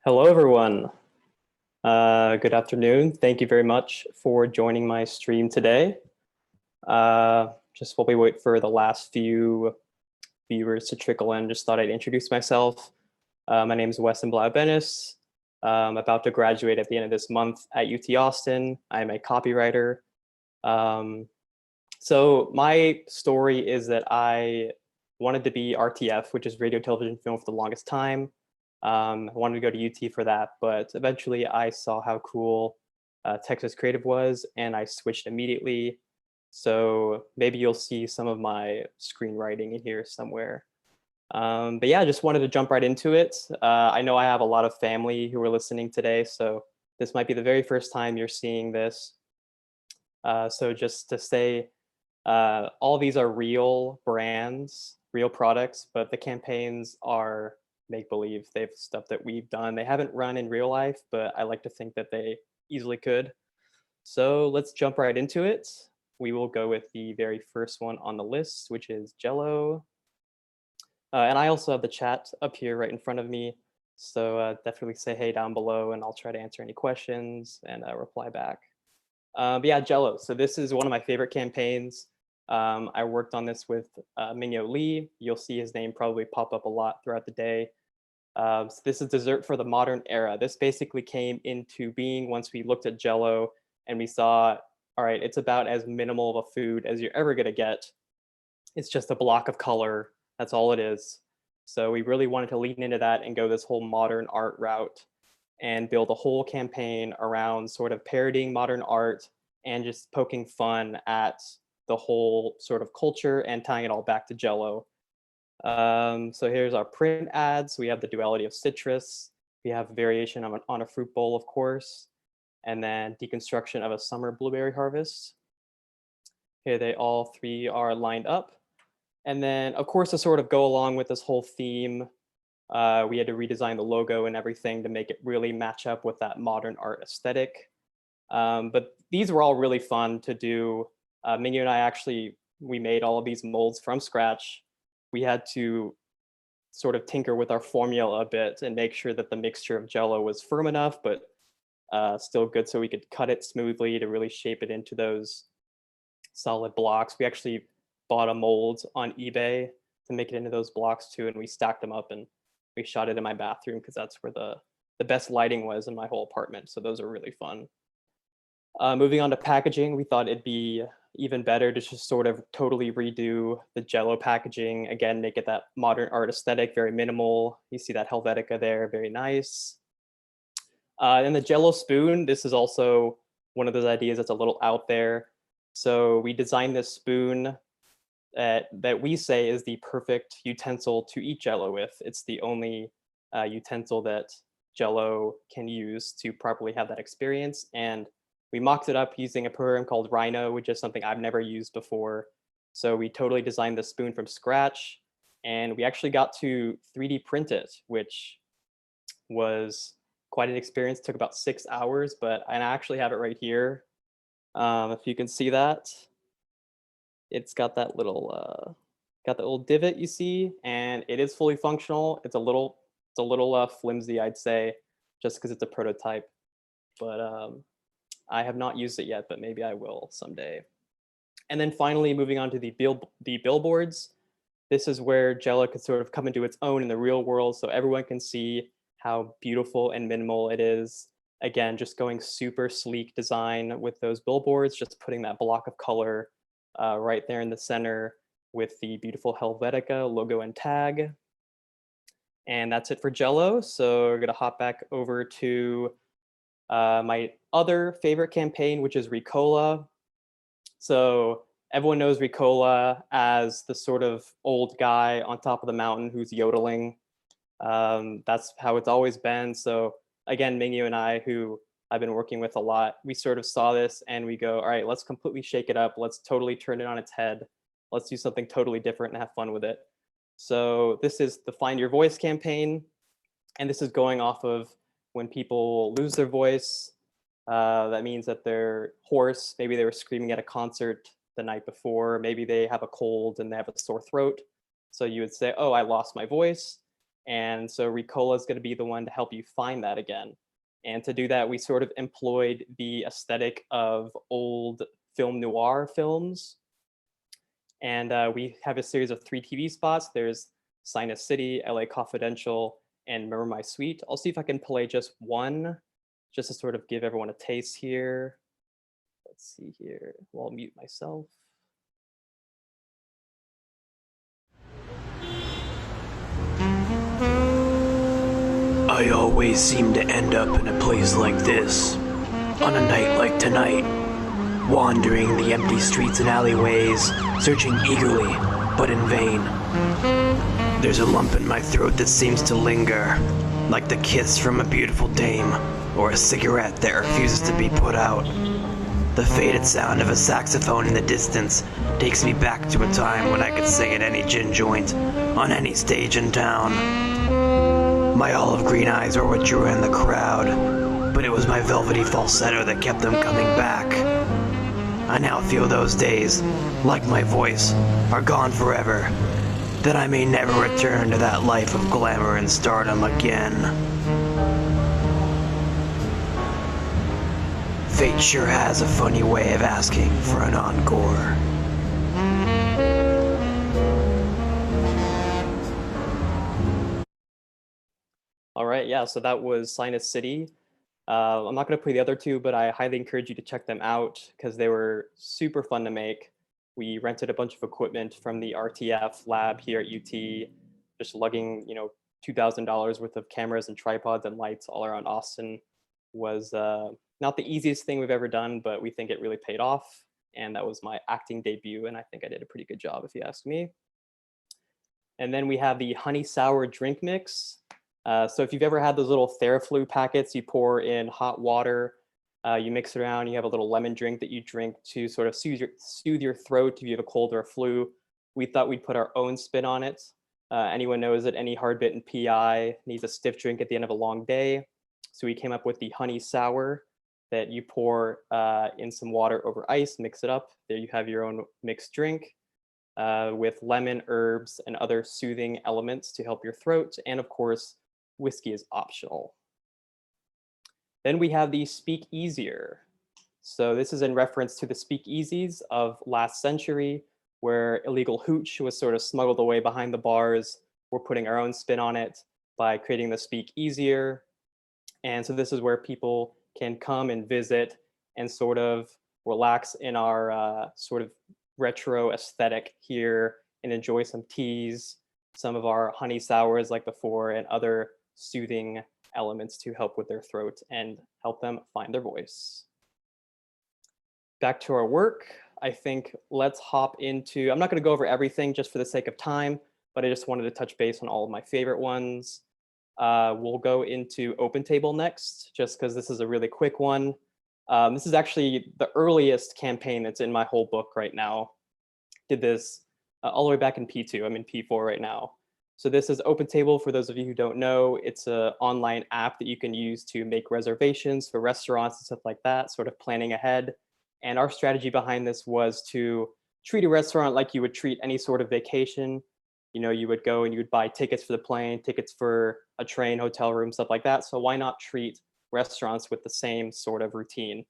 Hello, everyone. Good afternoon. Thank you very much for joining my stream today. Just while we wait for the last few viewers to trickle in, just thought I'd introduce myself. My name is Weston Bliobenes. I'm about to graduate at the end of this month at UT Austin. I'm a copywriter. So my story is that I wanted to be RTF, which is radio, television, film, for the longest time. I wanted to go to UT for that, but eventually I saw how cool Texas Creative was, and I switched immediately. So maybe you'll see some of my screenwriting in here somewhere. But yeah, I just wanted to jump right into it. I know I have a lot of family who are listening today, so this might be the very first time you're seeing this. So just to say, all these are real brands, real products, but the campaigns are make-believe. They have stuff that we've done. They haven't run in real life, but I like to think that they easily could. So let's jump right into it. We will go with the very first one on the list, which is Jello. And I also have the chat up here right in front of me. So definitely say hey down below and I'll try to answer any questions and reply back. But yeah, Jello. So this is one of my favorite campaigns. I worked on this with Minyo Lee. You'll see his name probably pop up a lot throughout the day. So this is dessert for the modern era. This basically came into being once we looked at Jello and we saw, all right, it's about as minimal of a food as you're ever gonna get. It's just a block of color. That's all it is. So we really wanted to lean into that and go this whole modern art route and build a whole campaign around sort of parodying modern art and just poking fun at the whole sort of culture and tying it all back to Jello. So here's our print ads. We have the duality of citrus. We have variation on a fruit bowl, of course, and then deconstruction of a summer blueberry harvest. Here they all three are lined up. And then, of course, to sort of go along with this whole theme, we had to redesign the logo and everything to make it really match up with that modern art aesthetic. But these were all really fun to do. Mingyu and I we made all of these molds from scratch. We had to sort of tinker with our formula a bit and make sure that the mixture of Jello was firm enough, but still good so we could cut it smoothly to really shape it into those solid blocks. We actually bought a mold on eBay to make it into those blocks too, and we stacked them up and we shot it in my bathroom because that's where the best lighting was in my whole apartment. So those are really fun. Moving on to packaging, we thought it'd be even better to just sort of totally redo the Jello packaging. Again, make it that modern art aesthetic, very minimal. You see that Helvetica there, very nice. And the Jello spoon, this is also one of those ideas that's a little out there. So we designed this spoon that we say is the perfect utensil to eat Jello with. It's the only utensil that Jello can use to properly have that experience. And we mocked it up using a program called Rhino, which is something I've never used before. So we totally designed the spoon from scratch, and we actually got to 3D print it, which was quite an experience. It took about 6 hours, but I actually have it right here. If you can see that, it's got that little divot you see, and it is fully functional. It's a little flimsy, I'd say, just because it's a prototype. But I have not used it yet, but maybe I will someday. And then finally, moving on to the billboards. This is where Jello could sort of come into its own in the real world, so everyone can see how beautiful and minimal it is. Again, just going super sleek design with those billboards, just putting that block of color right there in the center with the beautiful Helvetica logo and tag. And that's it for Jello. So we're gonna hop back over to my other favorite campaign, which is Ricola. So everyone knows Ricola as the sort of old guy on top of the mountain who's yodeling. That's how it's always been. So again, Mingyu and I, who I've been working with a lot, we sort of saw this and we go, all right, let's completely shake it up. Let's totally turn it on its head. Let's do something totally different and have fun with it. So this is the Find Your Voice campaign. And this is going off of when people lose their voice. That means that they're hoarse. Maybe they were screaming at a concert the night before. Maybe they have a cold and they have a sore throat. So you would say, oh, I lost my voice. And so Ricola is going to be the one to help you find that again. And to do that, we sort of employed the aesthetic of old film noir films. And we have a series of 3 TV spots. There's Sinus City, LA Confidential, and Remember My Sweet. I'll see if I can play just one, just to sort of give everyone a taste here. Let's see here. Well, I'll mute myself. I always seem to end up in a place like this, on a night like tonight, wandering the empty streets and alleyways, searching eagerly, but in vain. There's a lump in my throat that seems to linger, like the kiss from a beautiful dame, or a cigarette that refuses to be put out. The faded sound of a saxophone in the distance takes me back to a time when I could sing at any gin joint, on any stage in town. My olive green eyes were what drew in the crowd, but it was my velvety falsetto that kept them coming back. I now feel those days, like my voice, are gone forever, that I may never return to that life of glamour and stardom again. Fate sure has a funny way of asking for an encore. All right, yeah, so that was Sinus City. I'm not going to play the other 2, but I highly encourage you to check them out because they were super fun to make. We rented a bunch of equipment from the RTF lab here at UT, just lugging, $2,000 worth of cameras and tripods and lights all around Austin was not the easiest thing we've ever done, but we think it really paid off. And that was my acting debut, and I think I did a pretty good job, if you ask me. And then we have the honey sour drink mix. So if you've ever had those little Theraflu packets you pour in hot water, you mix it around, you have a little lemon drink that you drink to sort of soothe your throat if you have a cold or a flu. We thought we'd put our own spin on it. Anyone knows that any hard-bitten PI needs a stiff drink at the end of a long day. So we came up with the honey sour that you pour in some water over ice, mix it up. There you have your own mixed drink with lemon, herbs, and other soothing elements to help your throat. And of course, whiskey is optional. Then we have the Speak Easier. So this is in reference to the speakeasies of last century, where illegal hooch was sort of smuggled away behind the bars. We're putting our own spin on it by creating the Speak Easier. And so this is where people can come and visit and sort of relax in our sort of retro aesthetic here and enjoy some teas, some of our honey sours like before, and other soothing elements to help with their throat and help them find their voice. Back to our work, I think let's hop into, I'm not going to go over everything just for the sake of time, but I just wanted to touch base on all of my favorite ones. We'll go into OpenTable next, just because this is a really quick one. This is actually the earliest campaign that's in my whole book right now. Did this all the way back in P2. I'm in P4 right now. So this is OpenTable. For those of you who don't know, it's an online app that you can use to make reservations for restaurants and stuff like that, sort of planning ahead. And our strategy behind this was to treat a restaurant like you would treat any sort of vacation. You would go and you would buy tickets for the plane, tickets for a train, hotel room, stuff like that. So why not treat restaurants with the same sort of routine?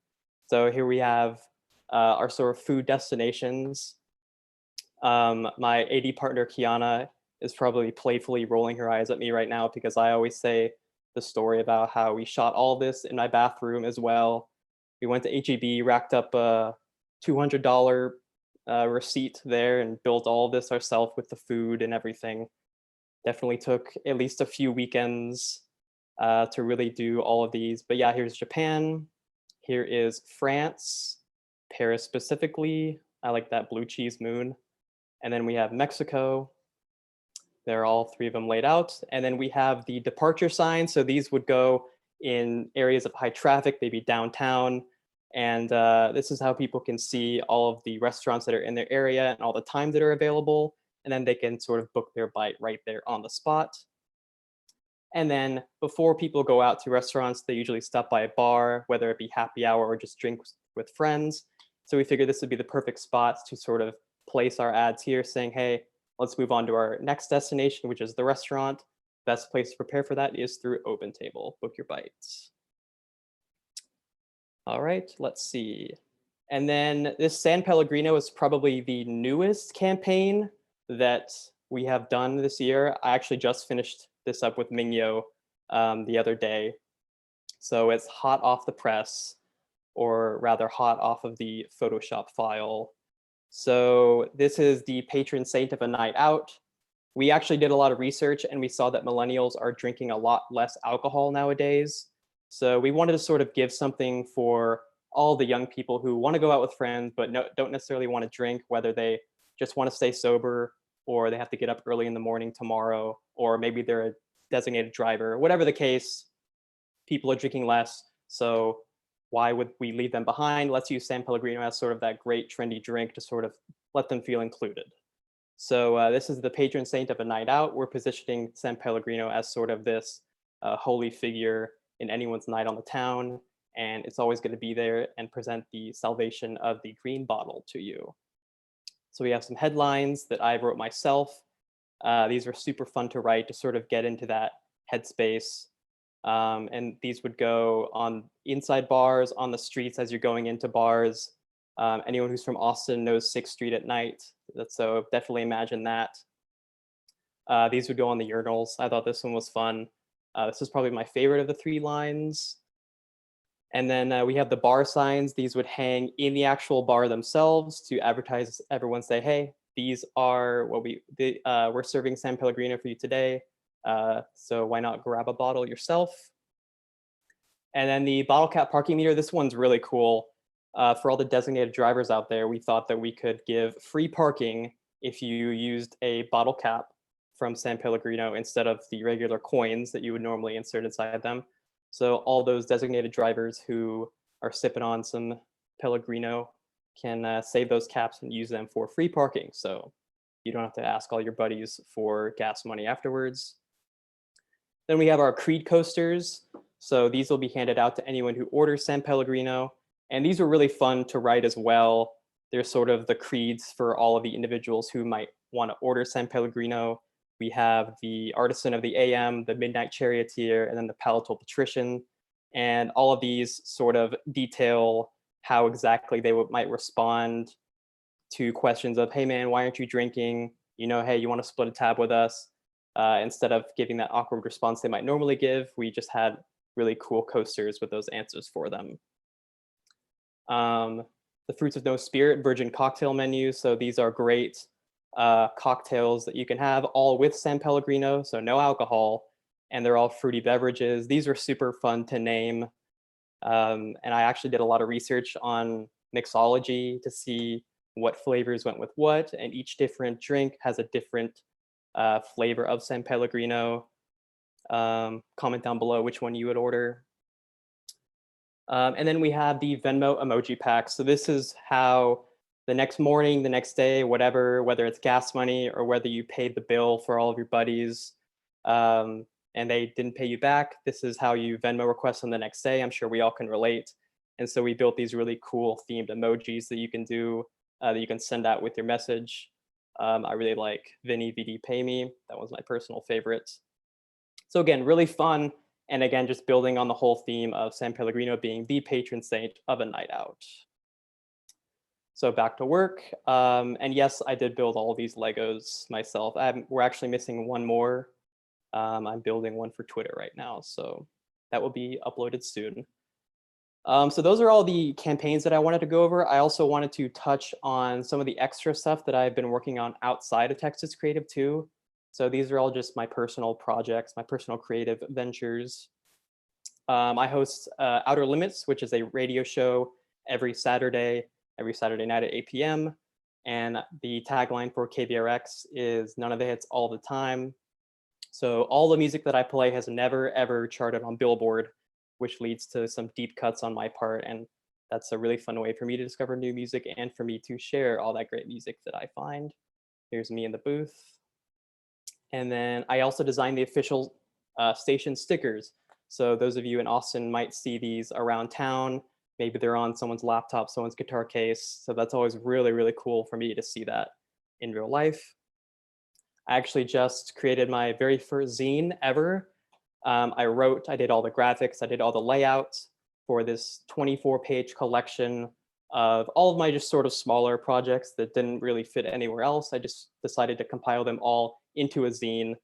So here we have our sort of food destinations. My AD partner, Kiana, is probably playfully rolling her eyes at me right now because I always say the story about how we shot all this in my bathroom as well. We went to HEB, racked up a $200 receipt there and built all of this ourselves with the food and everything. Definitely took at least a few weekends to really do all of these. But yeah, here's Japan. Here is France, Paris specifically. I like that blue cheese moon. And then we have Mexico. There are all 3 of them laid out. And then we have the departure signs. So these would go in areas of high traffic, maybe downtown. And this is how people can see all of the restaurants that are in their area and all the times that are available. And then they can sort of book their bite right there on the spot. And then before people go out to restaurants, they usually stop by a bar, whether it be happy hour or just drink with friends. So we figured this would be the perfect spot to sort of place our ads here saying, hey, let's move on to our next destination, which is the restaurant. best place to prepare for that is through OpenTable. Book your bites. All right, let's see. And then this San Pellegrino is probably the newest campaign that we have done this year. I actually just finished this up with Mingyo the other day. So it's hot off the press, or rather hot off of the Photoshop file. So this is the patron saint of a night out. We actually did a lot of research and we saw that millennials are drinking a lot less alcohol nowadays. So we wanted to sort of give something for all the young people who want to go out with friends, but don't necessarily want to drink, whether they just want to stay sober or they have to get up early in the morning tomorrow, or maybe they're a designated driver. Whatever the case, people are drinking less. So why would we leave them behind? Let's use San Pellegrino as sort of that great trendy drink to sort of let them feel included. So this is the patron saint of a night out. We're positioning San Pellegrino as sort of this holy figure in anyone's night on the town, and it's always going to be there and present the salvation of the green bottle to you. So we have some headlines that I wrote myself. These were super fun to write to sort of get into that headspace. And these would go on inside bars, on the streets as you're going into bars. Anyone who's from Austin knows 6th Street at night. So definitely imagine that. These would go on the urinals. I thought this one was fun. This is probably my favorite of the 3 lines. And then we have the bar signs. These would hang in the actual bar themselves to advertise everyone, say, hey, these are what we're serving San Pellegrino for you today. So why not grab a bottle yourself? And then the bottle cap parking meter, this one's really cool. For all the designated drivers out there, we thought that we could give free parking if you used a bottle cap from San Pellegrino instead of the regular coins that you would normally insert inside them. So all those designated drivers who are sipping on some Pellegrino can save those caps and use them for free parking. So you don't have to ask all your buddies for gas money afterwards. Then we have our Creed coasters. So these will be handed out to anyone who orders San Pellegrino. And these were really fun to write as well. They're sort of the creeds for all of the individuals who might want to order San Pellegrino. We have the Artisan of the AM, the Midnight Charioteer, and then the Palatal Patrician. And all of these sort of detail how exactly they might respond to questions of, hey man, why aren't you drinking? You know, hey, you want to split a tab with us? Instead of giving that awkward response they might normally give, we just had really cool coasters with those answers for them. The Fruits of No Spirit virgin cocktail menu. So these are great cocktails that you can have all with San Pellegrino, so no alcohol, and they're all fruity beverages. These are super fun to name. And I actually did a lot of research on mixology to see what flavors went with what, and each different drink has a different flavor of San Pellegrino. Comment down below which one you would order. And then we have the Venmo emoji pack. So this is how the next morning, the next day, whatever, whether it's gas money or whether you paid the bill for all of your buddies and they didn't pay you back, this is how you Venmo request them the next day. I'm sure we all can relate. And so we built these really cool themed emojis that you can do, that you can send out with your message. I really like Vinny VD Pay Me. That was my personal favorite. So again, really fun. And again, just building on the whole theme of San Pellegrino being the patron saint of a night out. So back to work. And yes, I did build all these Legos myself. We're actually missing one more. I'm building one for Twitter right now, so that will be uploaded soon. So those are all the campaigns that I wanted to go over. I also wanted to touch on some of the extra stuff that I've been working on outside of Texas Creative too. So these are all just my personal projects, my personal creative ventures. I host Outer Limits, which is a radio show every Saturday night at 8 p.m. And the tagline for KVRX is none of the hits all the time. So all the music that I play has never, ever charted on Billboard, which leads to some deep cuts on my part. And that's a really fun way for me to discover new music and for me to share all that great music that I find. Here's me in the booth. And then I also designed the official station stickers. So those of you in Austin might see these around town. Maybe they're on someone's laptop, someone's guitar case. So that's always really, really cool for me to see that in real life. I actually just created my very first zine ever. I did all the graphics, I did all the layouts for this 24-page collection of all of my just sort of smaller projects that didn't really fit anywhere else. I just decided to compile them all into a zine.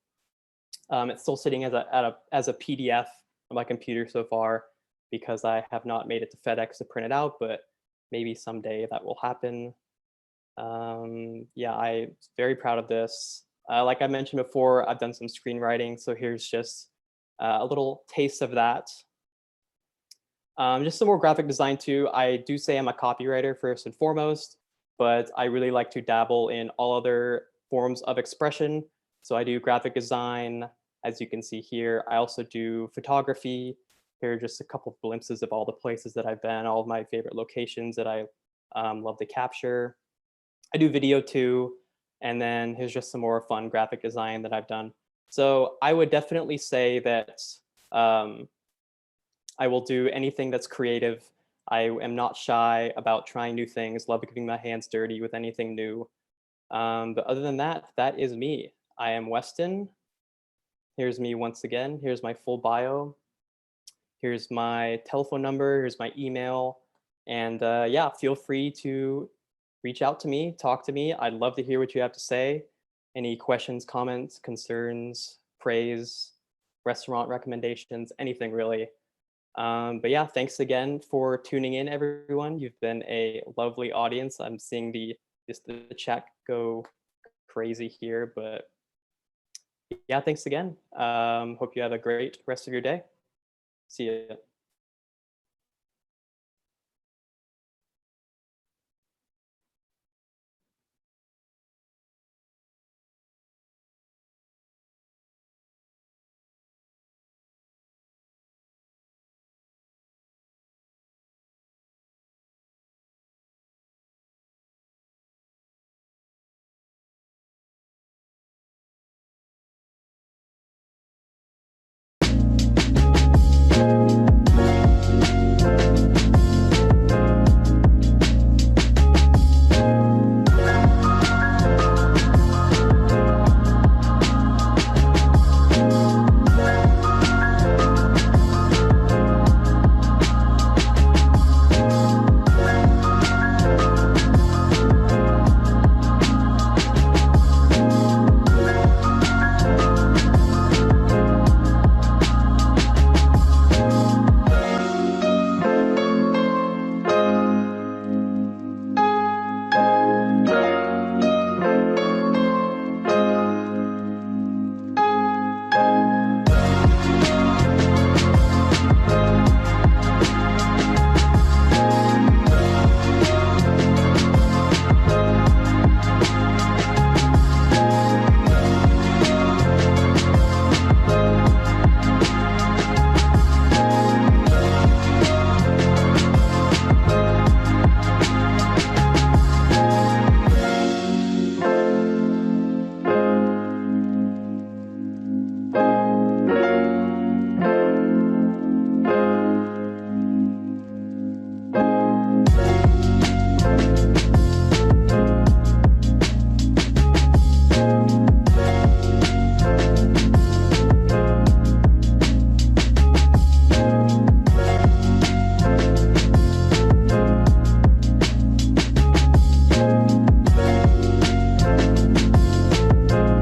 It's still sitting as a PDF on my computer so far because I have not made it to FedEx to print it out, but maybe someday that will happen. Yeah, I'm very proud of this. Like I mentioned before, I've done some screenwriting, so here's just a little taste of that. Just some more graphic design too. I do say I'm a copywriter first and foremost, but I really like to dabble in all other forms of expression. So I do graphic design, as you can see here. I also do photography. Here are just a couple of glimpses of all the places that I've been, all of my favorite locations that I love to capture. I do video too. And then here's just some more fun graphic design that I've done. So I would definitely say that um, I will do anything that's creative. I am not shy about trying new things, love getting my hands dirty with anything new. But other than that, that is me. I am Weston. Here's me once again. Here's my full bio. Here's my telephone number. Here's my email. And yeah, feel free to reach out to me, talk to me. I'd love to hear what you have to say. Any questions, comments, concerns, praise, restaurant recommendations, anything really. But yeah, thanks again for tuning in, everyone. You've been a lovely audience. I'm seeing the chat go crazy here, but yeah, thanks again. Hope you have a great rest of your day. See you.